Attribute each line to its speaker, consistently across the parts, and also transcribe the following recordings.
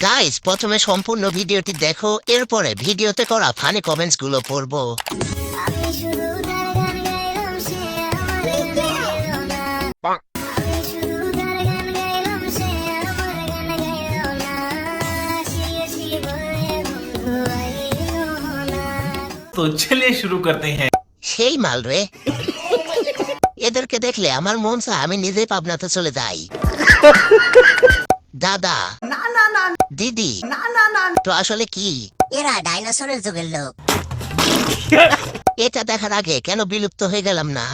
Speaker 1: Guys, প্রথমে সম্পূর্ণ ভিডিওটি দেখো, এরপরে ভিডিওতে করা ফানি কমেন্টস গুলো পড়বো।
Speaker 2: तो चलिए शुरू करते हैं।
Speaker 1: সেই মাল রে, এদেরকে দেখলে আমার মন চায় আমি নিজে পাবনাতে চলে যাই। দাদা, দিদি, তো আসলে কি
Speaker 3: এরা ডাইনোসরের যুগের লোক।
Speaker 1: এটা দেখার আগে কেন বিলুপ্ত হয়ে গেলাম না?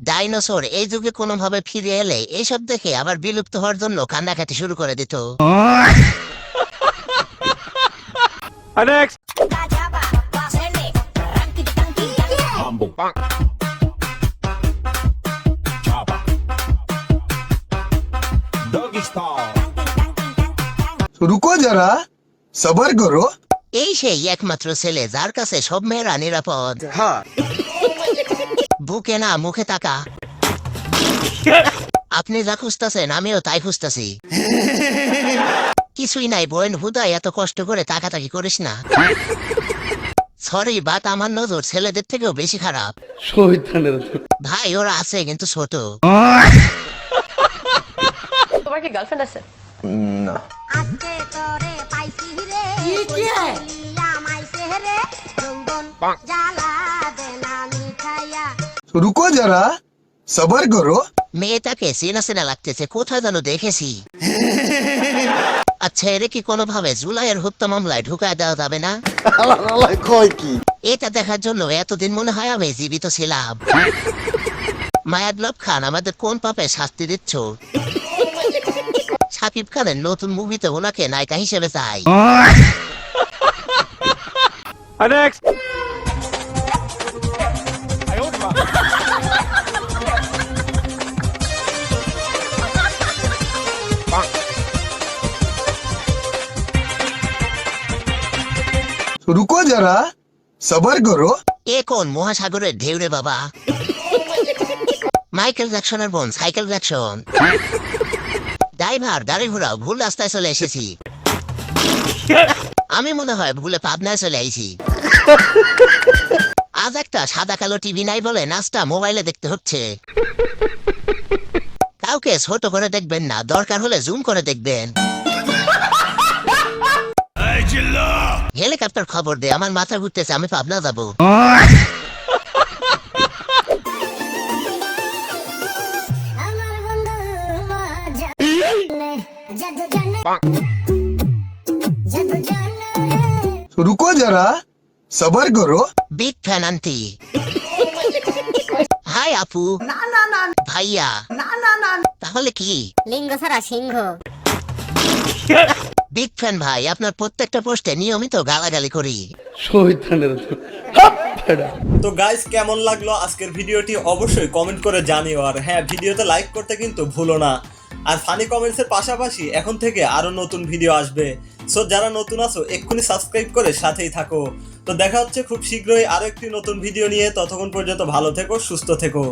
Speaker 1: ডাইনোসর এই যুগে কোনোভাবে ফিরে এলে এইসব দেখে আবার বিলুপ্ত হওয়ার জন্য কান্নাকাটি শুরু করে দিত।
Speaker 4: रुको जरा सबर करो।
Speaker 1: এই সেই একমাত্র ছেলে যার কাছে সব মেয়েরা নিরাপদ। বুকে না মুখে তাকা। আপনি যা খুঁজতেছেন আমিও তাই খুঁজতেছি। কিছুই নাই বোন, হুদাই এত কষ্ট করে তাকাতাকি করিস না। সরি বাট আমার নজর ছেলেদের থেকেও বেশি খারাপ। ভাই ওরা আছে কিন্তু ছোট।
Speaker 5: তোমার কি গার্লফ্রেন্ড আছে?
Speaker 4: না। रुको जरा सबर करो।
Speaker 1: মেয়েটাকে চেনা চেনা লাগতেছে, কোথায় যেন দেখেছি। আচ্ছা, এর কি কোনোভাবে জুলাইয়ের হত্যা মামলায় ঢুকায় দেওয়া যাবে না? এটা দেখার জন্য এতদিন মনে হয় আমি জীবিত ছিলাম। মায়াদলব খান আমাদের কোন পাপে শাস্তি দিচ্ছ? শাকিব খানের নতুন মুভিতে ওনাকে নায়িকা হিসেবে চাই।
Speaker 4: रुको जरा सबर करो।
Speaker 1: এ কোন মহাসাগরের ঢেউ রে বাবা? মাইকেল জ্যাকসনের বোন সাইকেল জ্যাকসন। ড্রাইভার গাড়ি ঘোড়াও, ভুল রাস্তায় চলে এসেছি। আমি মনে হয় ভুলে পাবনায় চলে আইছি। আজ একটা সাদা কালো টিভি নাই বলে নাচটা মোবাইলে দেখতে হচ্ছে। কাউকে ছোট করে দেখবেন না, দরকার হলে জুম করে দেখবেন। হেলিকপ্টার খবর দে, আমার মাথা ঘুরতেছে, আমি পাবনা যাবো।
Speaker 4: रुको जरा सबर करो।
Speaker 1: Big fan aunty. হাই আপু। ভাইয়া। তাহলে কি?
Speaker 3: লিঙ্গ ছাড়া সিংহ।
Speaker 1: বিগ ফ্যান ভাই, আপনার প্রত্যেকটা পোস্টে নিয়মিত গালাগালি করি।
Speaker 6: তো গাইস, কেমন লাগলো আজকের ভিডিওটি অবশ্যই কমেন্ট করে জানিও। আর হ্যাঁ, ভিডিওতে লাইক করতে কিন্তু ভুলো না। আর ফানি কমেন্টসের পাশাপাশি এখন থেকে আরো নতুন ভিডিও আসবে। সো যারা নতুন আছো এক্ষুনি সাবস্ক্রাইব করে সাথেই থাকো। তো দেখা হচ্ছে খুব শীঘ্রই আরো একটি নতুন ভিডিও নিয়ে। ততক্ষণ পর্যন্ত ভালো থেকো, সুস্থ থেকো।